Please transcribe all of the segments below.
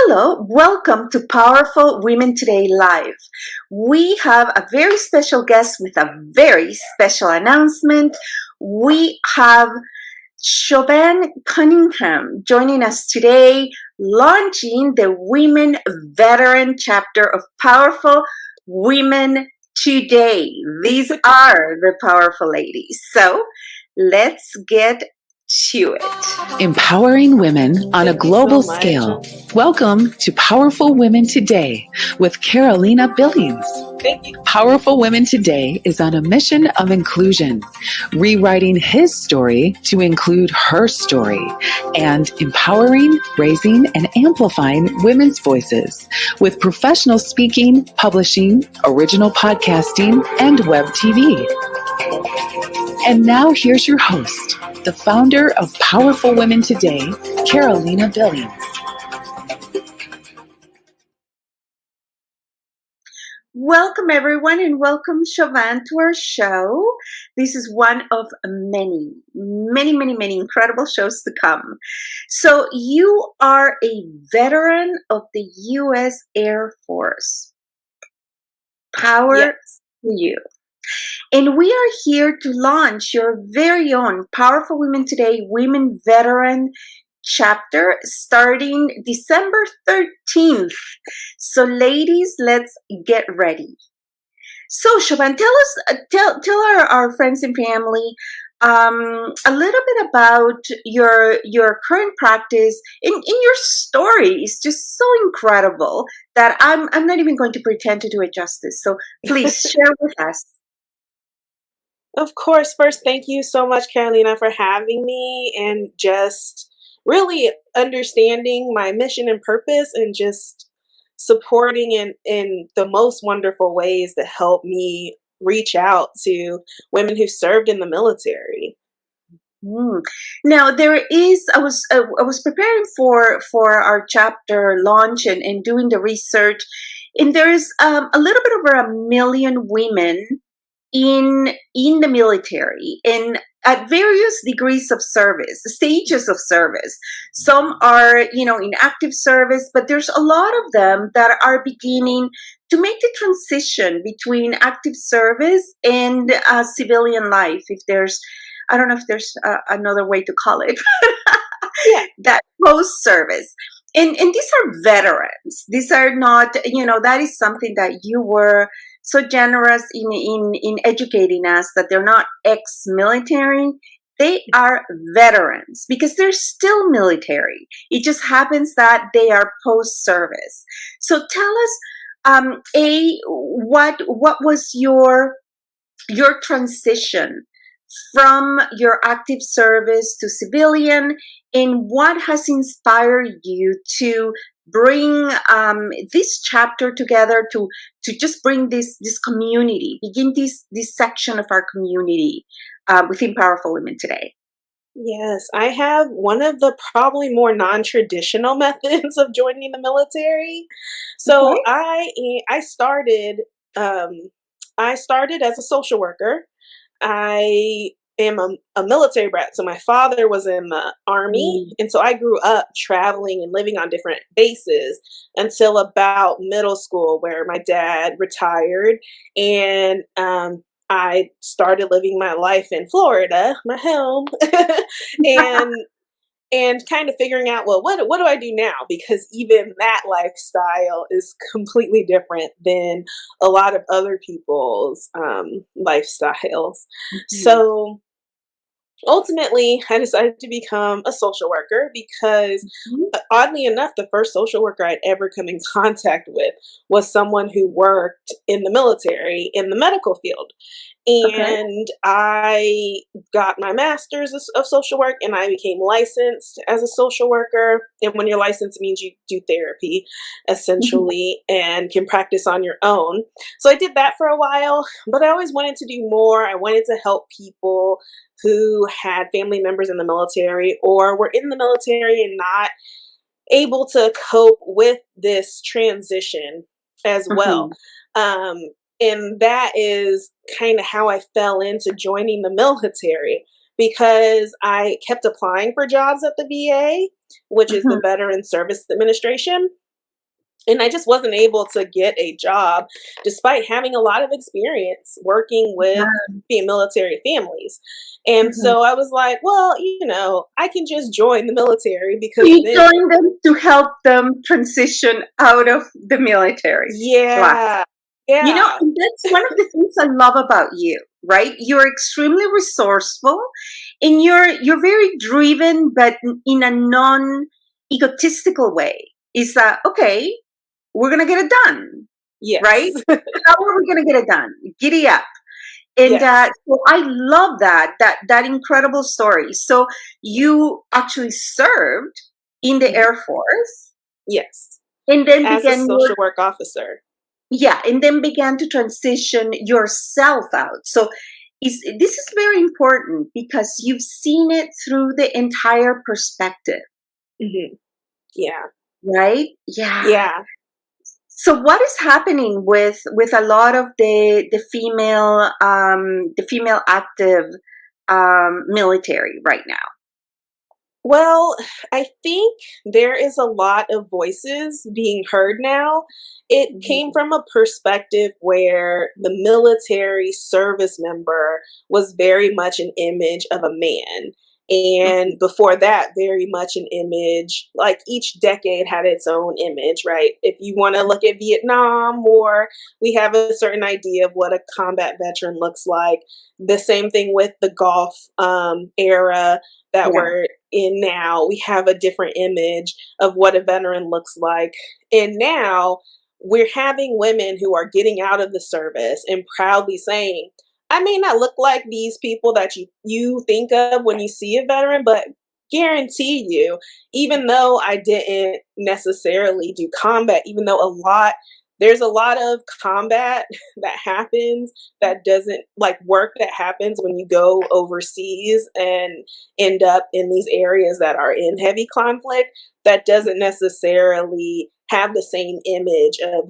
Hello, welcome to Powerful Women Today Live. We have a very special guest with a very special announcement. We have Chauvin Cunningham joining us today, launching the Women Veteran chapter of Powerful Women Today. These are the powerful ladies. So let's get to it. Empowering women on a global scale. Welcome to Powerful Women Today with Carolina Billings. Powerful Women Today is on a mission of inclusion, rewriting his story to include her story, and empowering, raising, and amplifying women's voices with professional speaking, publishing, original podcasting, and web TV. And now here's your host, the founder of Powerful Women Today, Carolina Billings. Welcome everyone and welcome Chauvin to our show. This is one of many incredible shows to come. So you are a veteran of the U.S. Air Force. Power to you. And we are here to launch your very own Powerful Women Today Women Veteran chapter starting December 13th. So ladies, let's get ready. So Chauvin, tell our friends and family a little bit about your current practice. In your story is just so incredible that I'm not even going to pretend to do it justice. So please share with us. Of course. First, thank you so much, Carolina, for having me and just really understanding my mission and purpose and just supporting in the most wonderful ways that help me reach out to women who served in the military. Now I was preparing for our chapter launch and doing the research, and there is a little bit over 1 million women in the military and at various degrees of service, stages of service. Some are, in active service, but there's a lot of them that are beginning to make the transition between active service and civilian life. I don't know if there's another way to call it, that post-service. And these are veterans. These are not, that is something that you were so generous in educating us, that they're not ex-military. They are veterans because they're still military. It just happens that they are post-service. So tell us, what was your transition from your active service to civilian, and what has inspired you to bring this chapter together to just bring this community, begin this section of our community within Powerful Women Today? Yes, I have one of the probably more non-traditional methods of joining the military. So I started as a social worker. I am a military brat. So my father was in the Army. And so I grew up traveling and living on different bases until about middle school, where my dad retired. And I started living my life in Florida, my home, and kind of figuring out, well, what do I do now? Because even that lifestyle is completely different than a lot of other people's lifestyles. So ultimately, I decided to become a social worker because, oddly enough, the first social worker I'd ever come in contact with was someone who worked in the military in the medical field. And I got my master's of social work, and I became licensed as a social worker. And when you're licensed, it means you do therapy, essentially, and can practice on your own. So I did that for a while, but I always wanted to do more. I wanted to help people who had family members in the military or were in the military and not able to cope with this transition as well. And that is kind of how I fell into joining the military, because I kept applying for jobs at the VA, which is the Veteran Service Administration. And I just wasn't able to get a job despite having a lot of experience working with military families. And Mhm. so I was like, well, I can just join the military So because you then, joined them to help them transition out of the military. Wow. yeah, yeah, And that's one of the things I love about you, right? You're extremely resourceful and you're very driven, but in a non-egotistical way. Is that okay? We're gonna get it done, right? yes, How are we gonna get it done? Giddy up. And yes, so I love that incredible story. So you actually served in the mhm, Air Force yes, and then as a began your social work officer. yeah, and then began to transition yourself out. So this is very important because you've seen it through the entire perspective, Hmm. Yeah, right? Yeah. yeah. So what is happening with a lot of the female active military right now? Well, I think there is a lot of voices being heard now. It came from a perspective where the military service member was very much an image of a man. And before that, very much an image, like each decade had its own image, right? If you want to look at Vietnam War, we have a certain idea of what a combat veteran looks like. The same thing with the Gulf era that Yeah. we're in now. We have a different image of what a veteran looks like. And now we're having women who are getting out of the service and proudly saying, I may not look like these people that you think of when you see a veteran, but guarantee you, even though I didn't necessarily do combat, even though there's a lot of combat that happens that doesn't like work that happens when you go overseas and end up in these areas that are in heavy conflict, that doesn't necessarily have the same image of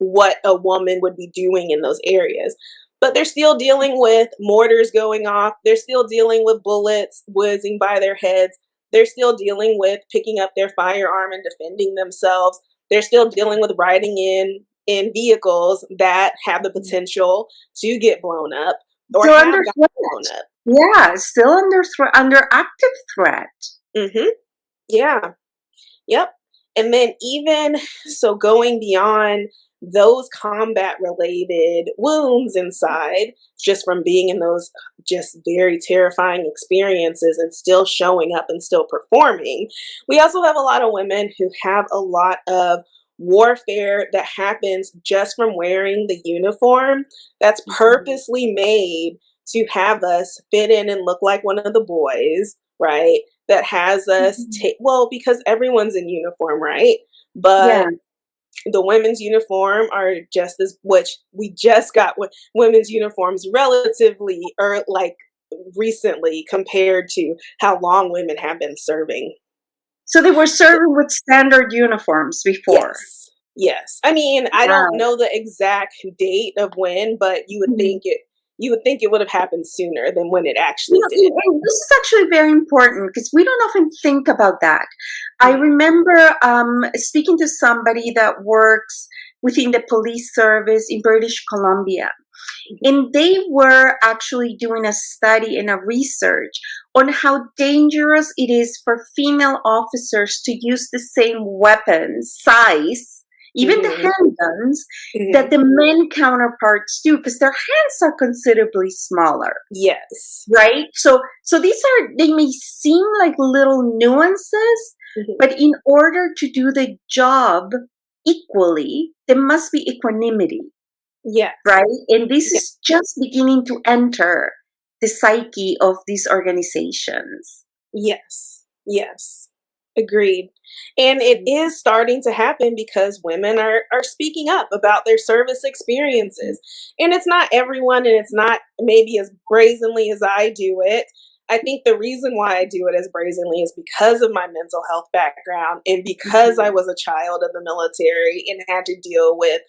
what a woman would be doing in those areas. But they're still dealing with mortars going off. They're still dealing with bullets whizzing by their heads. They're still dealing with picking up their firearm and defending themselves. They're still dealing with riding in vehicles that have the potential to get blown up or Still have under gotten blown threat. up. Yeah, still under threat, under active threat. Hmm. Yeah. Yep. And then even so going beyond those combat related wounds inside, just from being in those just very terrifying experiences and still showing up and still performing, we also have a lot of women who have a lot of warfare that happens just from wearing the uniform that's purposely made to have us fit in and look like one of the boys, right? That has us Mhm. take, well, because everyone's in uniform, right? But Yeah. the women's uniform are just as, which we just got with women's uniforms relatively or like recently compared to how long women have been serving. So they were serving with standard uniforms before. Yes. Yes. I mean, I don't Wow. know the exact date of when, but Mhm. you would think it would have happened sooner than when it actually did. And this is actually very important because we don't often think about that. I Mhm. remember speaking to somebody that works within the police service in British Columbia, and they were actually doing a study and a research on how dangerous it is for female officers to use the same weapon size, even the Mhm. handguns, that Mhm. the men counterparts do, because their hands are considerably smaller. Yes. Right? So these they may seem like little nuances, Mhm. but in order to do the job equally, there must be equanimity, Yes. right? And this Yeah. is just beginning to enter the psyche of these organizations. Yes. Yes. Agreed. And it is starting to happen because women are speaking up about their service experiences. And it's not everyone and it's not maybe as brazenly as I do it. I think the reason why I do it as brazenly is because of my mental health background and because I Mhm. was a child of the military and had to deal with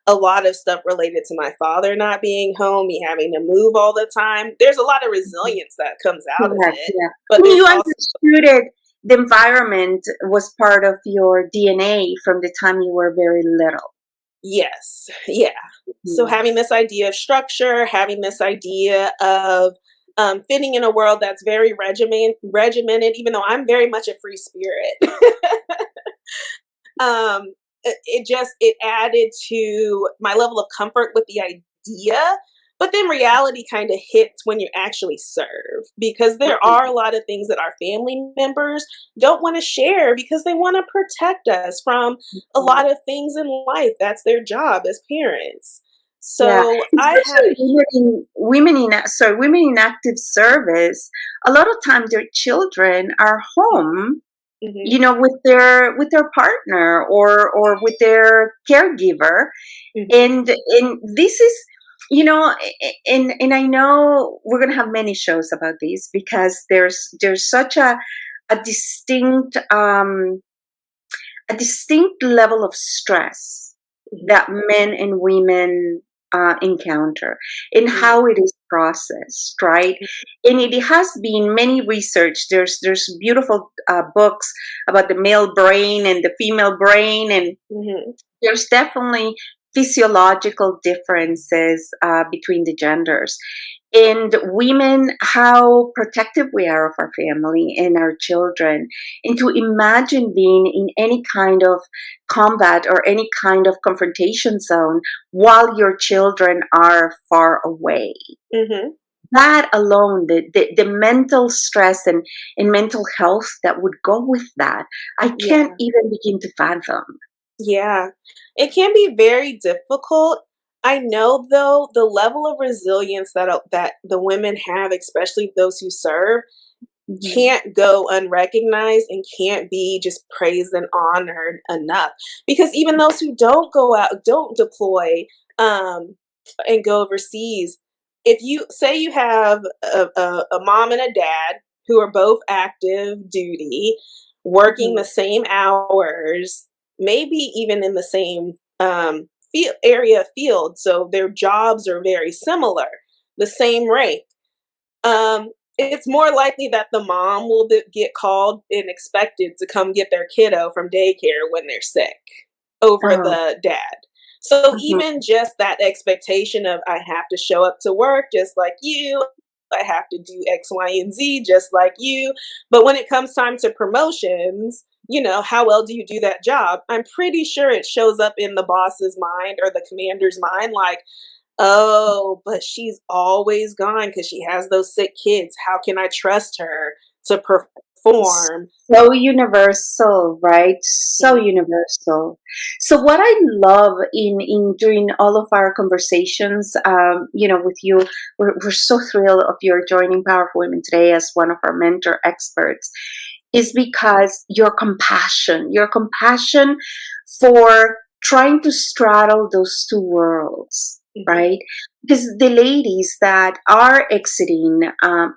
a lot of stuff related to my father not being home, me having to move all the time. There's a lot of resilience that comes out of Correct. it, Yeah. but And there's you also understood it the environment was part of your DNA from the time you were very little. Yes. Yeah. So Mhm. having this idea of structure, having this idea of fitting in a world that's very regimented, even though I'm very much a free spirit. It added to my level of comfort with the idea, but then reality kind of hits when you actually serve, because there are a lot of things that our family members don't want to share because they want to protect us from a Mhm. lot of things in life. That's their job as parents. Yeah, So I had especially a women in active service. A lot of times, their children are home, mhm, with their partner or with their caregiver, mhm, and this is, and I know we're gonna have many shows about this because there's such a distinct a distinct level of stress mhm, that men and women encounter and mhm, how it is processed, right? And it has been many research. There's beautiful books about the male brain and the female brain, and mhm. there's definitely physiological differences between the genders. And women, how protective we are of our family and our children, and to imagine being in any kind of combat or any kind of confrontation zone while your children are far away. Mhm. That alone, the mental stress and mental health that would go with that, I can't Yeah. even begin to fathom. Yeah, it can be very difficult. I know though the level of resilience that the women have, especially those who serve, Mhm. can't go unrecognized and can't be just praised and honored enough. Because even those who don't go out, don't deploy, and go overseas, if you say you have a mom and a dad who are both active duty, working Mhm. the same hours, maybe even in the same area field, so their jobs are very similar, the same rate. It's more likely that the mom will get called and expected to come get their kiddo from daycare when they're sick over Oh, the dad. So mhm. even just that expectation of I have to show up to work just like you, I have to do X, Y, and Z just like you. But when it comes time to promotions, how well do you do that job? I'm pretty sure it shows up in the boss's mind or the commander's mind like, oh, but she's always gone because she has those sick kids. How can I trust her to It's perform? so universal, right? So Mhm, universal. So what I love in doing all of our conversations, with you, we're so thrilled of your joining Powerful Women today as one of our mentor experts, is because your compassion for trying to straddle those two worlds, mhm. right? Because the ladies that are exiting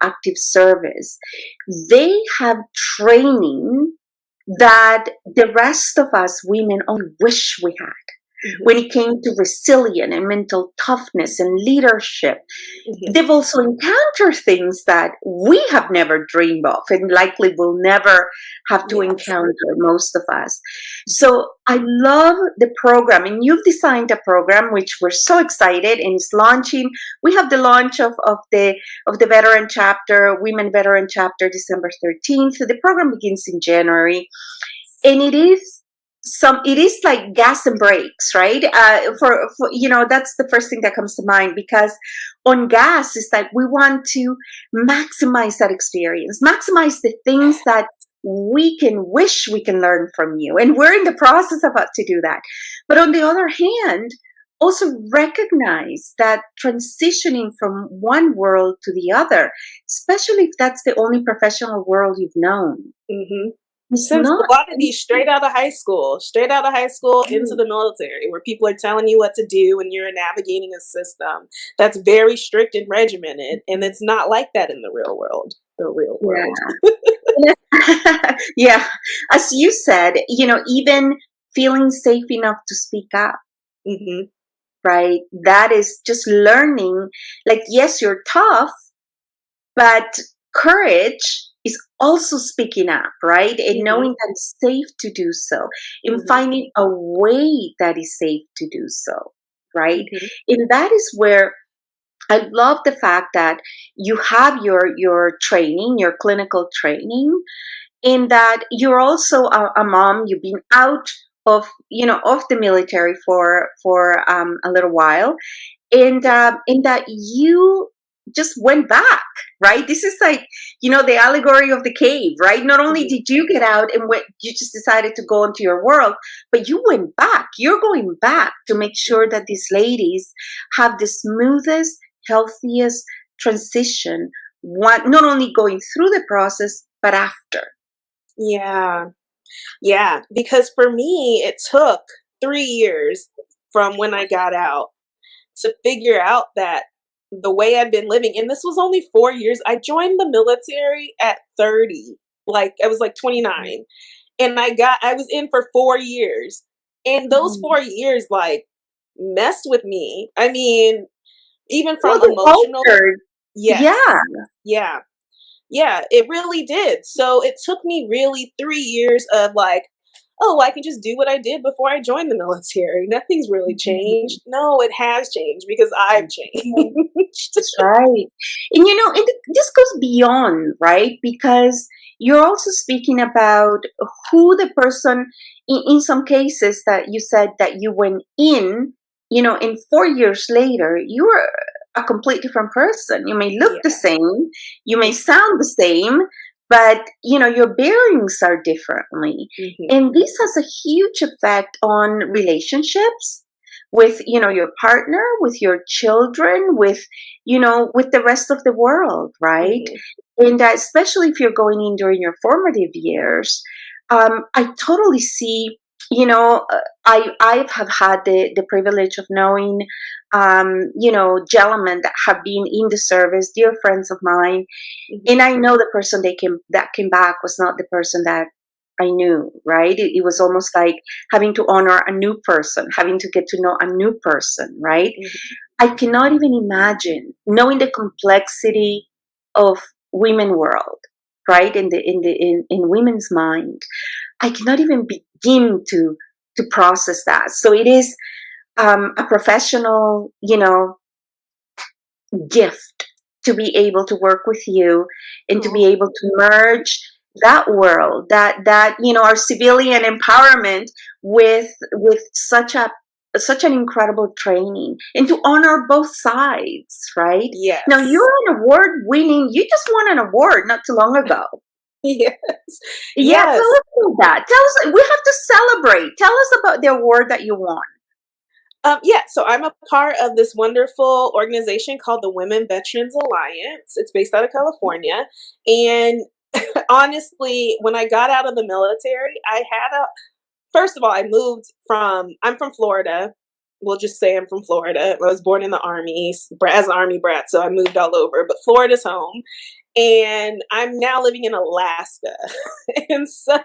active service, they have training that the rest of us women only wish we had when Mhm, it came to resilience and mental toughness and leadership. mhm. They've also encountered things that we have never dreamed of and likely will never have to Yes. encounter, most of us. So I love the program, and you've designed a program which we're so excited and is launching. We have the launch of the veteran chapter, women veteran chapter, December 13th. So the program begins in January, and it is like gas and brakes, right? For that's the first thing that comes to mind, because on gas is that we want to maximize that experience, maximize the things that we can wish we can learn from you, and we're in the process about to do that. But on the other hand, also recognize that transitioning from one world to the other, especially if that's the only professional world you've known, Mhm. is Since a not lot of these easy. straight out of high school into the military, where people are telling you what to do and you're navigating a system that's very strict and regimented, and it's not like that in the real world. The real world. Yeah. Yeah. As you said, even feeling safe enough to speak up, Mhm. right? That is just learning. Like, yes, you're tough, but courage is also speaking up, right? And Mhm. knowing that it's safe to do so, and Mhm. finding a way that is safe to do so, right? Mhm. And that is where I love the fact that you have your training, your clinical training, in that you're also a mom. You've been out of of the military for a little while, and in that you just went back, right? This is like the allegory of the cave, right? Not only Mhm. did you get out and you just decided to go into your world, but you went back. You're going back to make sure that these ladies have the smoothest, healthiest transition, not only going through the process but after. Yeah. Yeah, because for me, it took 3 years from when I got out to figure out that the way I've been living, and this was only 4 years. I joined the military at 30, like, I was, like, 29, and I was in for 4 years, and those Mhm. 4 years, like, messed with me. I mean, even Well, from the emotional. altered, yeah. Yes. Yeah. Yeah, it really did. So it took me really 3 years of like, "Oh, I can just do what I did before I joined the military. Nothing's really Mhm. changed." No, it has changed because I've changed. That's right. And this goes beyond, right? Because you're also speaking about who the person, in some cases that you said that you went in 4 years later, you are a complete different person. You may look the Yeah. same, you may Yeah. sound the same, but your bearings are differently. Mhm. And this has a huge effect on relationships with your partner, with your children, with the rest of the world, right? Mhm. And especially if you're going in during your formative years, I totally see. I have had the privilege of knowing, gentlemen that have been in the service, dear friends of mine, Mhm. and I know the person that came back was not the person that I knew, right? It was almost like having to honor a new person, having to get to know a new person, right? Mhm. I cannot even imagine knowing the complexity of women world, right? In women's mind. I cannot even begin to process that. So it is a professional, gift to be able to work with you and to be Oh, able to merge that world, that our civilian empowerment with such an incredible training, and to honor both sides, right? Now yes. you're an award winning, you just won an award not too long ago. Yes. Yeah, tell Yes. us about that. Tell us, we have to celebrate. Tell us about the award that you won. Yeah, so I'm a part of this wonderful organization called the Women Veterans Alliance. It's based out of California. And honestly, when I got out of the military, first of all, I'm from Florida. We'll just say I'm from Florida. I was born in the Army as an Army brat, so I moved all over, but Florida's home. And I'm now living in Alaska. And so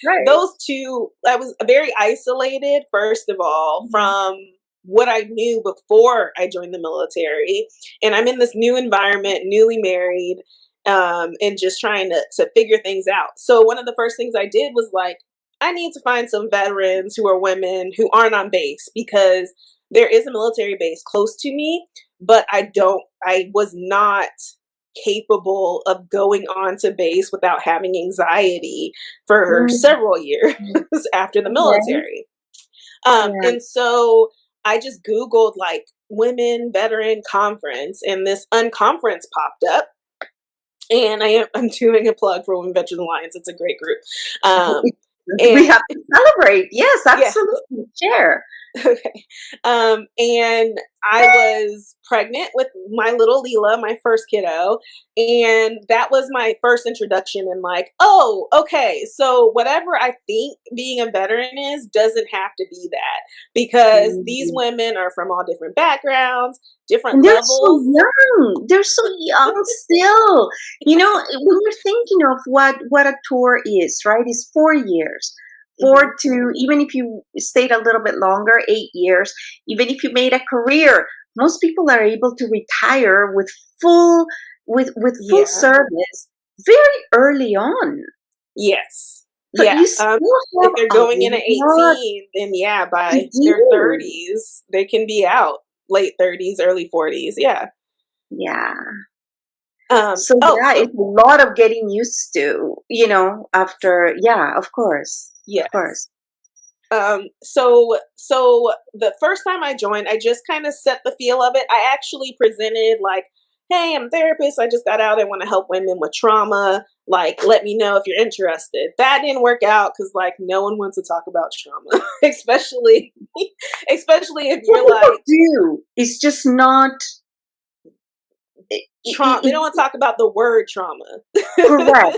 Right. those two, I was very isolated, first of all, Mhm. from what I knew before I joined the military. And I'm in this new environment, newly married, and just trying to figure things out. So one of the first things I did was like, I need to find some veterans who are women who aren't on base because there is a military base close to me, but I was not capable of going on to base without having anxiety for Mhm. several years after the Okay. military. Yeah. And so I just Googled like women veteran conference, and this unconference popped up. And I'm doing a plug for Women Veterans Alliance. It's a great group. We And have to celebrate. Yes, yeah, absolutely. Share. okay. And I was pregnant with my little Leela, my first kiddo, and that was my first introduction in like, oh, okay, so whatever I think being a veteran is doesn't have to be that because these Mhm. women are from all different backgrounds, different And they're so levels. young. They're so young still. When you're thinking of what a tour is, right? It's 4 years. Mhm. 4 to, even if you stayed a little bit longer, 8 years, even if you made a career, most people are able to retire with full with full Yeah. service very early on. Yes. So Yeah. you still If have they're a going in at lot 18, then yeah, to by their do. 30s, they can be out. Late 30s, early 40s. Yeah. Yeah. So Oh, yeah, so it's a lot of getting used to, after, yeah, of course. Of yes. course. So the first time I joined, I just kind of set the feel of it. I actually presented like, "Hey, I'm a therapist. I just got out. I want to help women with trauma. Like, let me know if you're interested." That didn't work out because like no one wants to talk about trauma, especially especially if What you're people like do is just not, it, trauma. They it, don't want to talk about the word trauma, correct. right?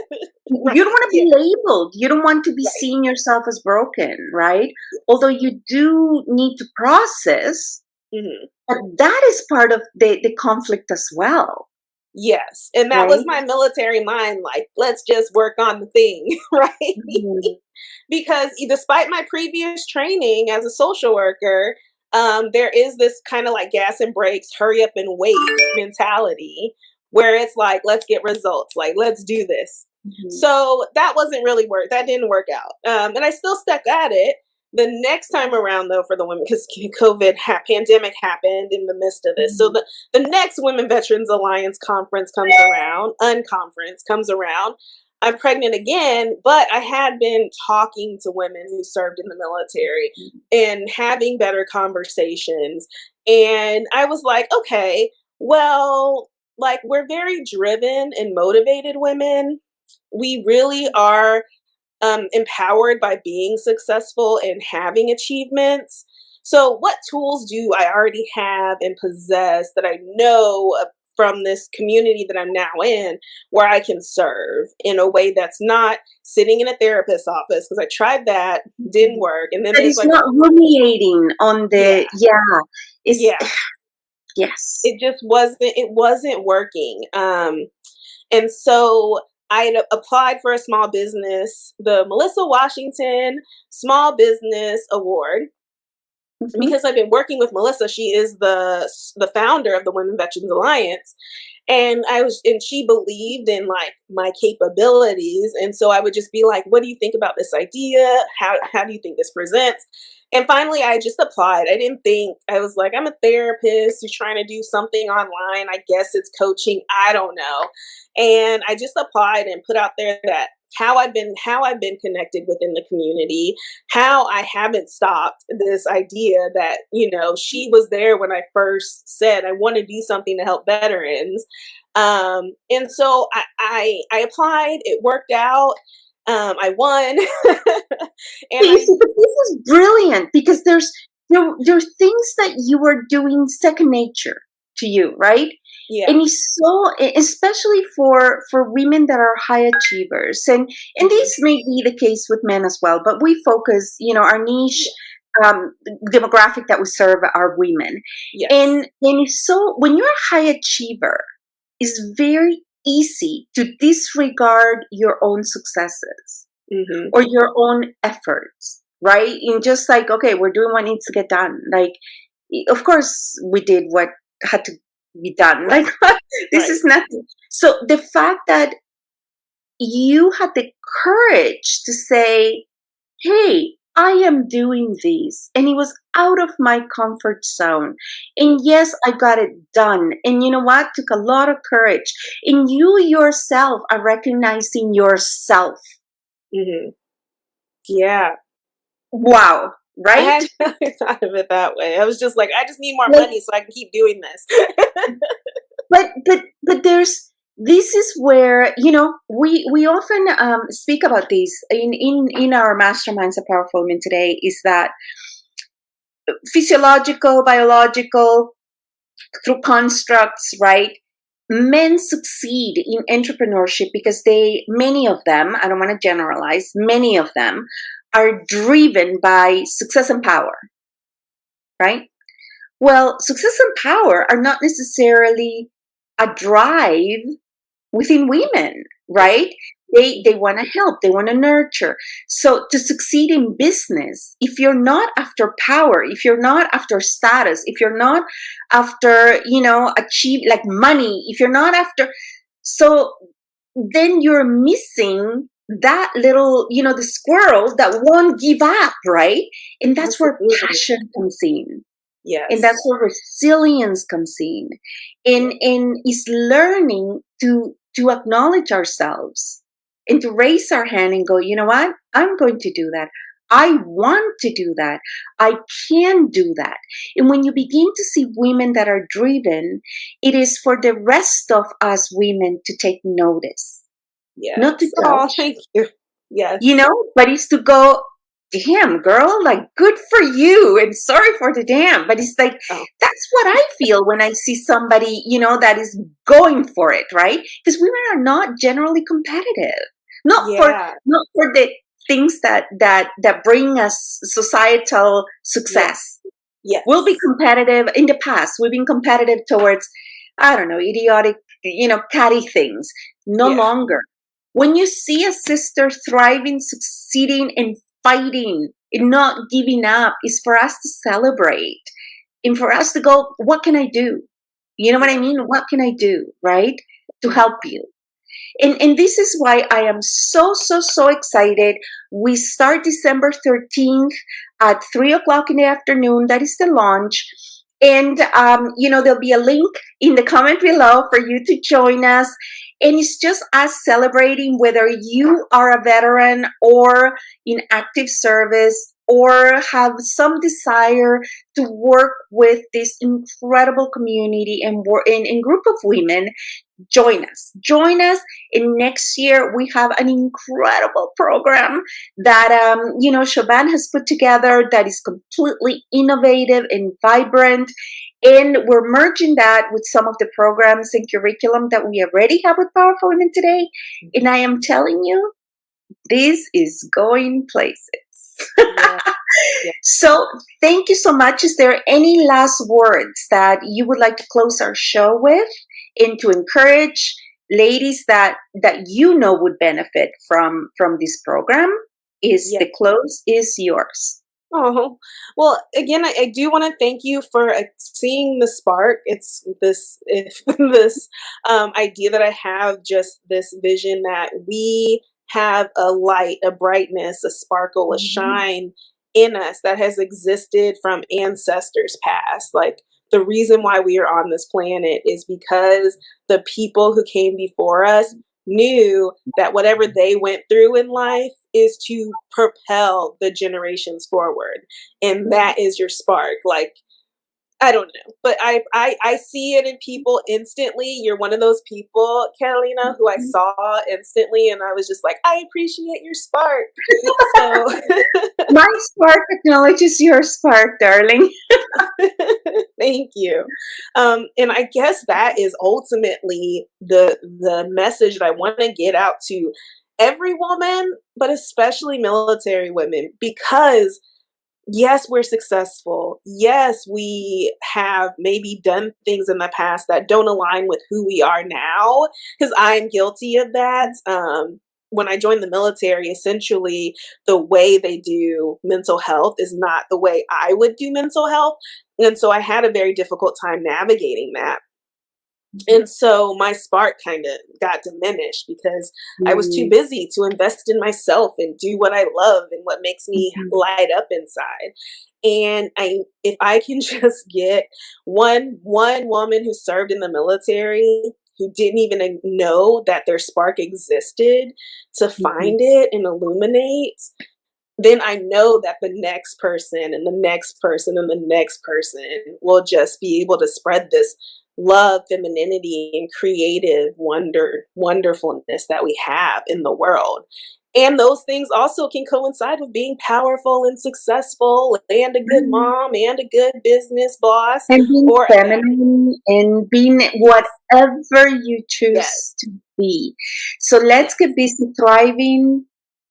You don't want to Yeah, be labeled. You don't want to be right. seeing yourself as broken, right? Although Yes. you do need to process, Mhm. but that is part of the conflict as well, Yes, and that was right? my military mind, like, "Let's just work on the thing," right? Mhm. Because despite my previous training as a social worker, there is this kind of like gas and brakes, hurry up and wait mentality where it's like, let's get results, like, let's do this. Mhm. So that wasn't really work. That didn't work out. And I still stuck at it. The next time around, though, for the women, because pandemic happened in the midst of this. So Mhm. the next Women Veterans Alliance conference comes around, unconference comes around. I'm pregnant again, but I had been talking to women who served in the military and having better conversations. And I was like, okay, well, like we're very driven and motivated women. We really are empowered by being successful and having achievements. So, what tools do I already have and possess that I know from this community that I'm now in where I can serve in a way that's not sitting in a therapist's office? Because I tried that, didn't work. And then That there's is like, not ruminating on yeah, the, yeah, it's, yeah, yes. it wasn't working. And so I had applied for a small business, the Melissa Washington Small Business Award, Mhm. because I've been working with Melissa. She is the founder of the Women Veterans Alliance, and she believed in like my capabilities, and so I would just be like, "What do you think about this idea? How do you think this presents?" And finally, I just applied. I didn't think. I was like, "I'm a therapist who's trying to do something online. I guess it's coaching. I don't know." And I just applied and put out there that how I've been connected within the community, how I haven't stopped this idea that, she was there when I first said I want to do something to help veterans. And so I applied, it worked out. I won. and You I, see, but this is brilliant because there are things that you are doing second nature to you, right? yeah. And it's so, especially for women that are high achievers, and Mhm. this may be the case with men as well. But we focus, our niche Yeah. demographic that we serve are women, Yes. and it's so when you're a high achiever, it's very easy to disregard your own successes Hmm. or your own efforts, right? And just like, okay, we're doing what needs to get done. Like, of course, we did what had to be done. Right. Like, this Right. is nothing. So the fact that you had the courage to say, hey, I am doing this. And it was out of my comfort zone. And yes, I got it done. And you know what? Took a lot of courage. And you yourself are recognizing yourself. Hmm. Yeah. Wow. I Right? had never thought of it that way. I was just like, I just need more Like, money so I can keep doing this. but there's this is where we often speak about this in our masterminds of Powerful Women Today, is that physiological, biological, through constructs, right? Men succeed in entrepreneurship because many of them, I don't want to generalize, many of them are driven by success and power, right? Well, success and power are not necessarily a drive within women, right? They want to help, they want to nurture. So to succeed in business, if you're not after power, if you're not after status, if you're not after, achieve like money, if you're not after, so then you're missing that little, the squirrel that won't give up, right? And that's where Absolutely. passion comes in. Yes. And that's where resilience comes in. And is learning to acknowledge ourselves and to raise our hand and go, you know what? I'm going to do that. I want to do that. I can do that. And when you begin to see women that are driven, it is for the rest of us women to take notice, Yes. not to Oh, judge, thank you. Yes. but it's to go, damn, girl, like, good for you and sorry for the damn. But it's like, Oh, that's what I feel when I see somebody, that is going for it, right? Because women are not generally competitive. Not yeah. for the things that bring us societal success. Yes. We'll be competitive. In the past, we've been competitive towards, I don't know, idiotic, catty things. No Yeah. longer. When you see a sister thriving, succeeding, and fighting and not giving up, is for us to celebrate and for us to go, what can I do? You know what I mean? What can I do, right? To help you. And this is why I am so, so, so excited. We start December 13th at 3:00 in the afternoon. That is the launch. And, there'll be a link in the comment below for you to join us. And it's just us celebrating whether you are a veteran or in active service or have some desire to work with this incredible community and group of women. Join us. And next year we have an incredible program that Shaban has put together that is completely innovative and vibrant, and we're merging that with some of the programs and curriculum that we already have with Powerful Women Today. And I am telling you, this is going places. Yeah. Yeah. So thank you so much. Is there any last words that you would like to close our show with, and to encourage ladies that would benefit from this program? Yeah. The close is yours. Oh, well, again, I do want to thank you for seeing the spark. It's this idea that I have, just this vision that we have a light, a brightness, a sparkle, a shine in us that has existed from ancestors past. Like, the reason why we are on this planet is because the people who came before us knew that whatever they went through in life is to propel the generations forward. And that is your spark. Like, I don't know, but I see it in people instantly. You're one of those people, Carolina, who I saw instantly, and I was just like, I appreciate your spark. So my spark acknowledges your spark, darling. thank you. And I guess that is ultimately the message that I want to get out to every woman, but especially military women, because yes, we're successful. Yes, we have maybe done things in the past that don't align with who we are now, because I'm guilty of that. When I joined the military, essentially the way they do mental health is not the way I would do mental health. And so I had a very difficult time navigating that. And so my spark kind of got diminished because I was too busy to invest in myself and do what I love and what makes me light up inside. And if I can just get one woman who served in the military who didn't even know that their spark existed to find it and illuminate, then I know that the next person and the next person and the next person will just be able to spread this love, femininity, and creative wonderfulness that we have in the world. And those things also can coincide with being powerful and successful and a good mom and a good business boss. And being feminine and being whatever you choose to be. So let's get busy thriving.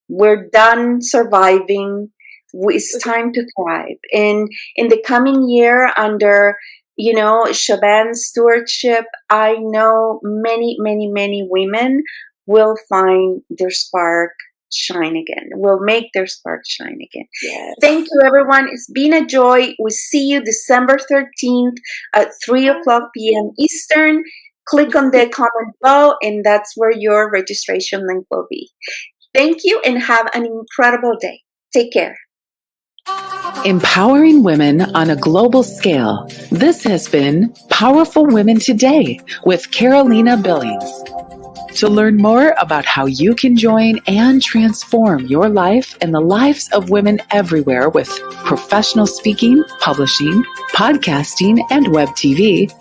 We're done surviving. It's time to thrive. And in the coming year, under Shaban's stewardship, I know many, many, many women will find their spark shine again. Will make their spark shine again. Yes. Thank you, everyone. It's been a joy. We see you December 13th at 3:00 p.m. Eastern. click on the comment below, and that's where your registration link will be. Thank you and have an incredible day. Take care. Empowering women on a global scale. This has been Powerful Women Today with Carolina Billings. To learn more about how you can join and transform your life and the lives of women everywhere with professional speaking, publishing, podcasting, and web TV,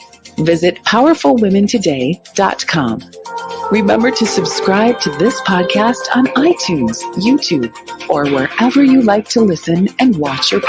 visit powerfulwomentoday.com. Remember to subscribe to this podcast on iTunes, YouTube, or wherever you like to listen and watch your podcast.